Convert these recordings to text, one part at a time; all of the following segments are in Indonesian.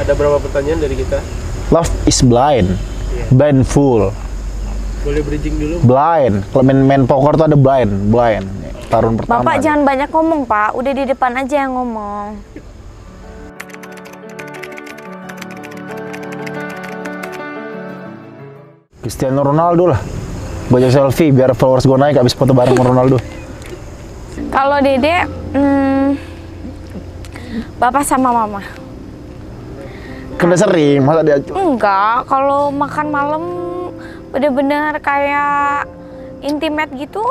Ada berapa pertanyaan dari kita? Love is blind. Blindful. Boleh bridging dulu? Blind. Kalau main poker tuh ada blind. Tarun pertama. Bapak jangan banyak ngomong, Pak. Udah di depan aja yang ngomong. Cristiano Ronaldo lah. Baca selfie biar followers gue naik habis foto bareng sama Ronaldo. Kalau Dede, Bapak sama Mama. Kan udah sering, masa dia... Enggak, kalau makan malam bener-bener kayak intimate gitu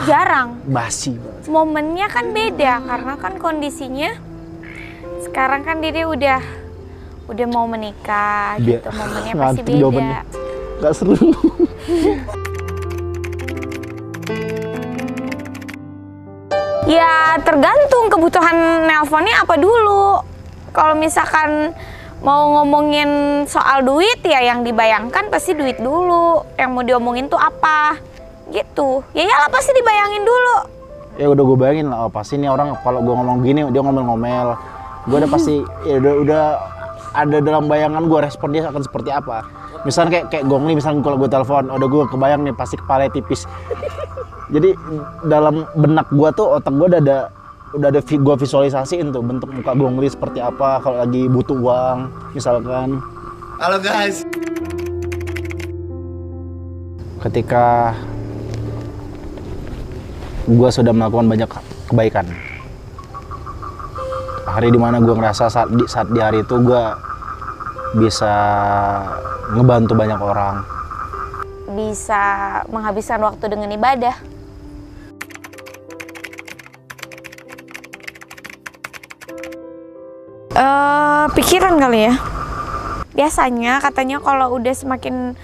jarang. Basi. Momennya kan beda karena kan kondisinya sekarang kan Dede udah mau menikah gitu. Momennya pasti Ngantuk beda. jawabannya. Gak seru. Ya tergantung kebutuhan nelponnya apa dulu. Kalau misalkan mau ngomongin soal duit ya yang dibayangkan pasti duit dulu. Yang mau diomongin tuh apa gitu. Ya iyalah pasti dibayangin dulu. Ya udah gue bayangin lah, oh, pasti nih orang kalau gue ngomong gini dia ngomel-ngomel. Gue udah pasti ya udah ada dalam bayangan gue respon dia akan seperti apa. Misalnya kayak Gongli, misalnya kalau gue telepon, udah gue kebayang nih pasti kepalanya tipis. Jadi dalam benak gue tuh, otak gue udah ada gue visualisasiin tuh bentuk muka Gongli seperti apa kalau lagi butuh uang misalkan. Halo guys. Ketika gue sudah melakukan banyak kebaikan, hari dimana gue ngerasa saat di hari itu gue bisa ngebantu banyak orang, Bisa menghabiskan waktu dengan ibadah. Pikiran kali ya. Biasanya katanya kalau udah semakin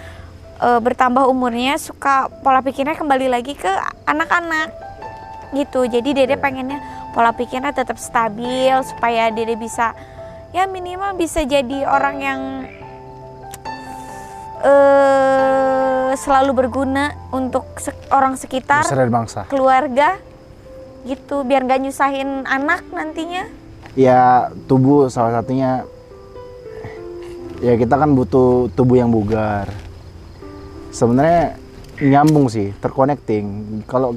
bertambah umurnya suka pola pikirnya kembali lagi ke anak-anak gitu. Jadi Dede pengennya pola pikirnya tetap stabil supaya Dede bisa ya minimal bisa jadi orang yang selalu berguna untuk orang sekitar, besar dari bangsa. Keluarga gitu, biar gak nyusahin anak nantinya. Ya tubuh salah satunya. Ya kita kan butuh tubuh yang bugar. Sebenarnya nyambung sih, terconnecting. Kalau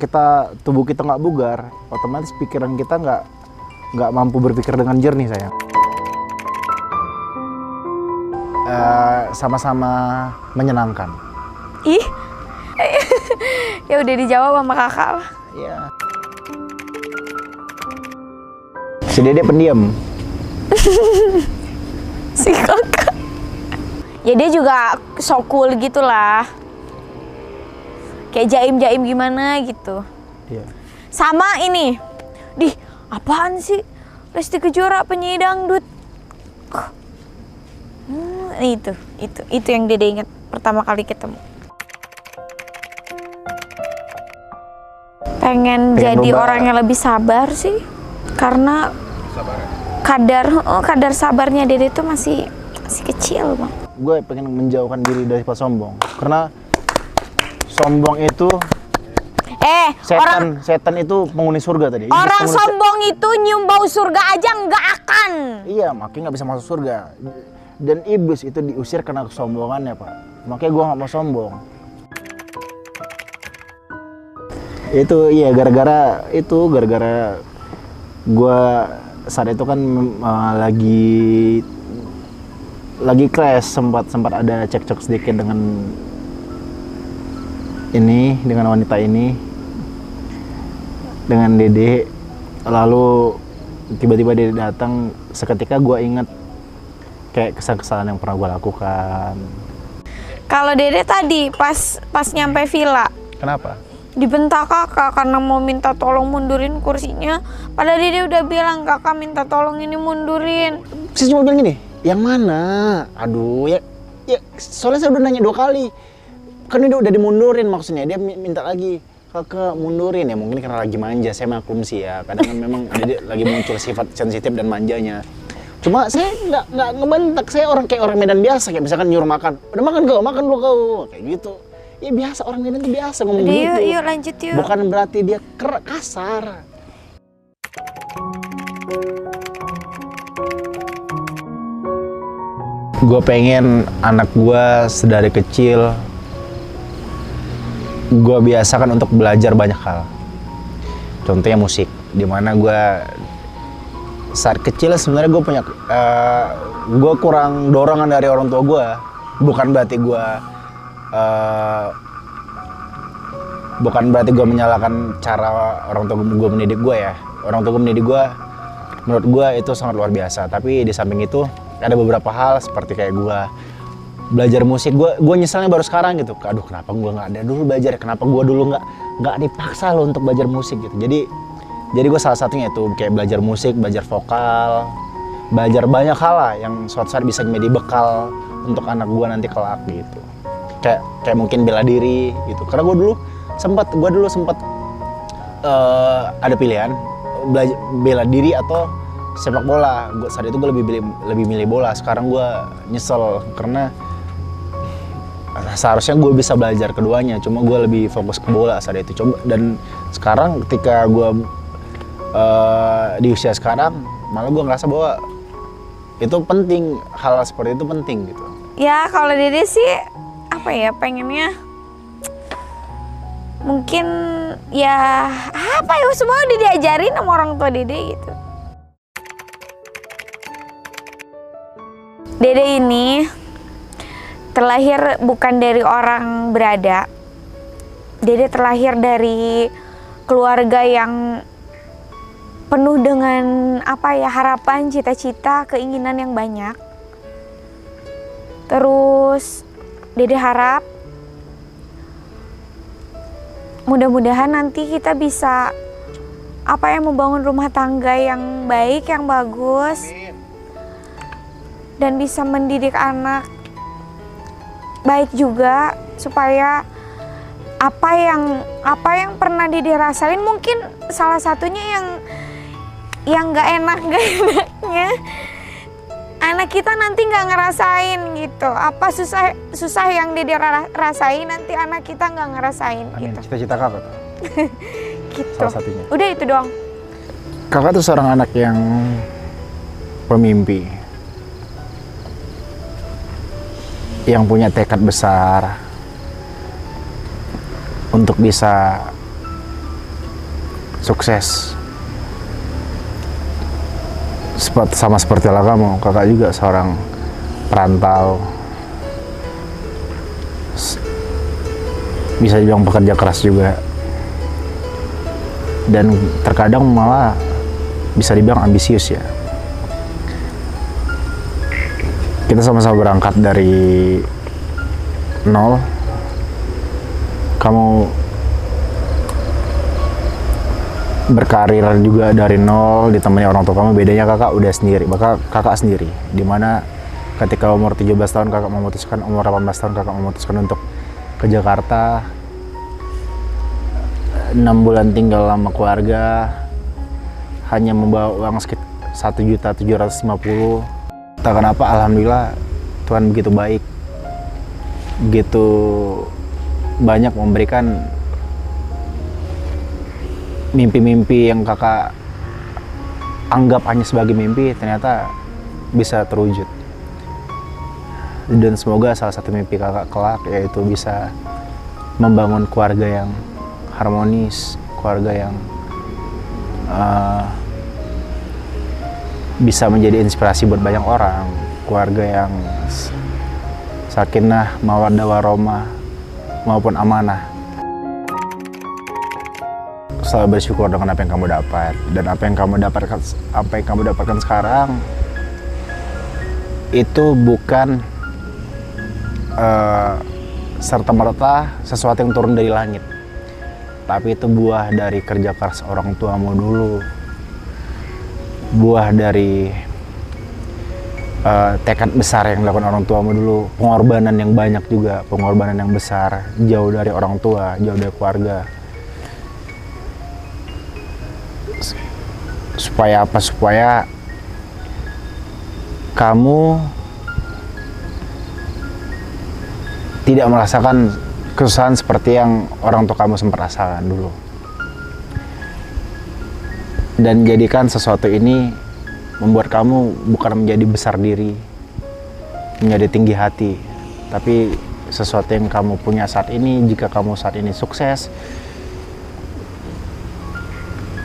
tubuh kita nggak bugar, otomatis pikiran kita nggak mampu berpikir dengan jernih, sayang. Sama-sama menyenangkan. Ih, ya udah dijawab sama kakak lah. Iya. Si Dede pendiam. Si kakak. Ya dia juga so cool gitu lah. Kayak jaim-jaim gimana gitu. Iya. Sama ini. Apaan sih? Lesti Kejora penyanyi dangdut. Itu yang Dede ingat pertama kali ketemu. Pengen jadi orang yang lebih sabar sih. Karena kadar sabarnya Dede itu masih kecil, Bang. Gue pengen menjauhkan diri dari sifat sombong. Karena sombong itu setan itu penghuni surga tadi. Orang sombong itu nyium bau surga aja nggak akan. Iya, makanya nggak bisa masuk surga. Dan iblis itu diusir karena kesombongannya, Pak. Makanya gue nggak mau sombong. Itu iya gara-gara gue saat itu kan lagi crash, sempat ada cekcok sedikit dengan wanita ini, dengan Dede. Lalu tiba-tiba Dede datang, seketika gue ingat kayak kesalahan yang pernah gue lakukan. Kalau Dede tadi pas nyampe villa, Kenapa? dibentak kakak karena mau minta tolong mundurin kursinya. Padahal Dede udah bilang kakak minta tolong ini mundurin. Saya cuma bilang gini, yang mana? Aduh ya soalnya saya udah nanya 2 kali. Kan ini udah dimundurin maksudnya, dia minta lagi. Kakak mundurin ya, mungkin karena lagi manja, saya maklum sih ya. Kadang kan memang dia lagi muncul sifat sensitif dan manjanya. Cuma saya nggak ngebentak, saya kayak orang Medan biasa, kayak misalkan nyuruh makan. Udah makan dulu kau, kayak gitu. Ya biasa, orang Medan tuh biasa ngomong gitu. Yuk lanjut yuk. Bukan berarti dia kasar. Gue pengen anak gue sedari kecil gue biasakan untuk belajar banyak hal. Contohnya musik, dimana gue saat kecil sebenarnya gue punya gue kurang dorongan dari orang tua gue. Bukan berarti gue menyalahkan cara orang tua gue mendidik gue ya. Orang tua gue mendidik gue, menurut gue itu sangat luar biasa. Tapi di samping itu ada beberapa hal seperti kayak gue belajar musik, gue nyesalnya baru sekarang gitu. Aduh, kenapa gue nggak ada dulu belajar? Kenapa gue dulu nggak dipaksa lo untuk belajar musik gitu. Jadi gue salah satunya itu kayak belajar musik, belajar vokal, belajar banyak hal lah yang suatu saat bisa menjadi bekal untuk anak gue nanti kelak gitu. Kayak mungkin bela diri gitu. Karena gue dulu sempat ada pilihan bela diri atau sepak bola. Saat itu gue lebih milih bola. Sekarang gue nyesel karena seharusnya gue bisa belajar keduanya. Cuma gue lebih fokus ke bola saat itu. Dan sekarang ketika gue di usia sekarang, malah gue ngerasa bahwa itu penting, hal seperti itu penting gitu. Ya kalau Dede sih apa ya, pengennya mungkin ya apa ya, semua udah diajarin sama orang tua Dede gitu. Dede ini terlahir bukan dari orang berada. Dede terlahir dari keluarga yang penuh dengan apa ya, harapan, cita-cita, keinginan yang banyak. Terus Dede harap mudah-mudahan nanti kita bisa apa ya, membangun rumah tangga yang baik, yang bagus. Dan bisa mendidik anak baik juga, supaya apa yang pernah Dede rasain, mungkin salah satunya yang nggak enaknya anak kita nanti nggak ngerasain gitu. Apa susah yang Dede rasain, nanti anak kita nggak ngerasain. Amin. Gitu. Cita-cita kakak tuh. Gitu. Salah satunya. Udah itu doang. Kakak tuh seorang anak yang pemimpi, yang punya tekad besar untuk bisa sukses. Sama seperti lah kamu, kakak juga seorang perantau, bisa dibilang pekerja keras juga, dan terkadang malah bisa dibilang ambisius ya. Kita sama-sama berangkat dari nol. Kamu berkarir juga dari nol, ditemani orang tua kamu. Bedanya kakak udah sendiri, kakak sendiri. Dimana ketika umur 17 tahun kakak memutuskan, umur 18 tahun kakak memutuskan untuk ke Jakarta. 6 bulan tinggal sama keluarga, hanya membawa uang sekitar 1.750.000. Tak kenapa, alhamdulillah Tuhan begitu baik, begitu banyak memberikan mimpi-mimpi yang kakak anggap hanya sebagai mimpi, ternyata bisa terwujud. Dan semoga salah satu mimpi kakak kelak yaitu bisa membangun keluarga yang harmonis, keluarga yang bisa menjadi inspirasi buat banyak orang, keluarga yang sakinah, mawaddah warahmah maupun amanah. Selalu bersyukur dengan apa yang kamu dapat, dan apa yang kamu dapatkan sekarang itu bukan serta-merta sesuatu yang turun dari langit, tapi itu buah dari kerja keras orang tuamu dulu, buah dari tekad besar yang dilakukan orang tuamu dulu, pengorbanan yang banyak juga, pengorbanan yang besar, jauh dari orang tua, jauh dari keluarga. Supaya apa? Supaya kamu tidak merasakan kesusahan seperti yang orang tua kamu sempat rasakan dulu. Dan jadikan sesuatu ini membuat kamu bukan menjadi besar diri, menjadi tinggi hati. Tapi sesuatu yang kamu punya saat ini, jika kamu saat ini sukses,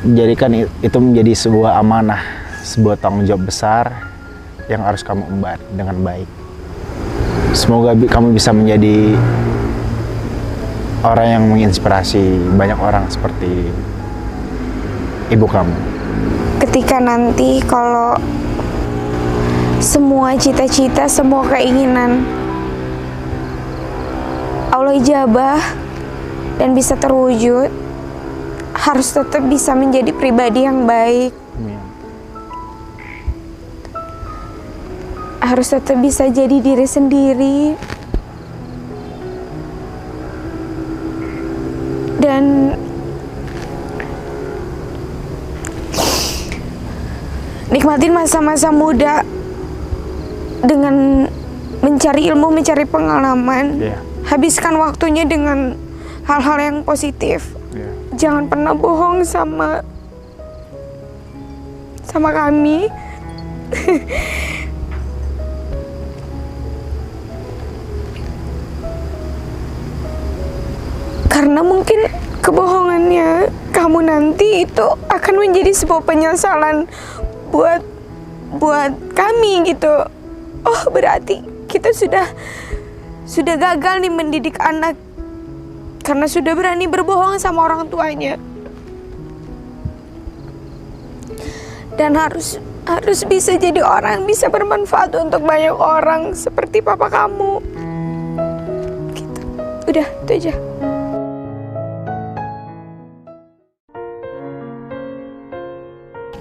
jadikan itu menjadi sebuah amanah, sebuah tanggung jawab besar yang harus kamu emban dengan baik. Semoga kamu bisa menjadi orang yang menginspirasi banyak orang seperti ibu kamu. Ketika nanti kalau semua cita-cita, semua keinginan Allah ijabah dan bisa terwujud, harus tetap bisa menjadi pribadi yang baik. Amin. Harus tetap bisa jadi diri sendiri. Dan nikmatin masa-masa muda dengan mencari ilmu, mencari pengalaman. Habiskan waktunya dengan hal-hal yang positif. Jangan pernah bohong sama kami. Karena mungkin kebohongannya kamu nanti itu akan menjadi sebuah penyesalan buat kami gitu. Oh, berarti kita sudah gagal nih mendidik anak karena sudah berani berbohong sama orang tuanya. Dan harus bisa jadi orang, bisa bermanfaat untuk banyak orang seperti papa kamu. Gitu. Udah, itu aja.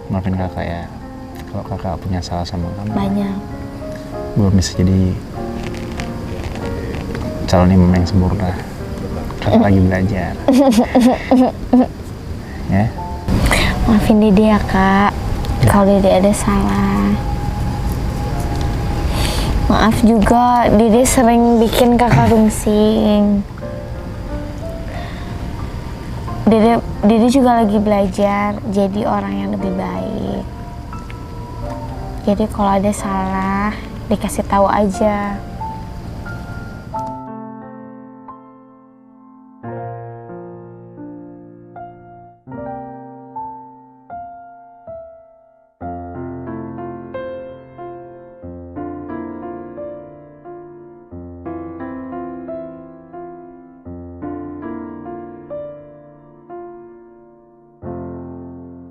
Maafin kakak ya, kalau kakak punya salah sama kamu. Banyak. Belum bisa jadi calon imam yang sempurna. Kakak lagi belajar. Ya. Maafin Dede ya kak, kalau Dede ada salah. Maaf juga Dede sering bikin kakak rungsing. Dede juga lagi belajar jadi orang yang lebih baik. Jadi kalau ada salah dikasih tahu aja.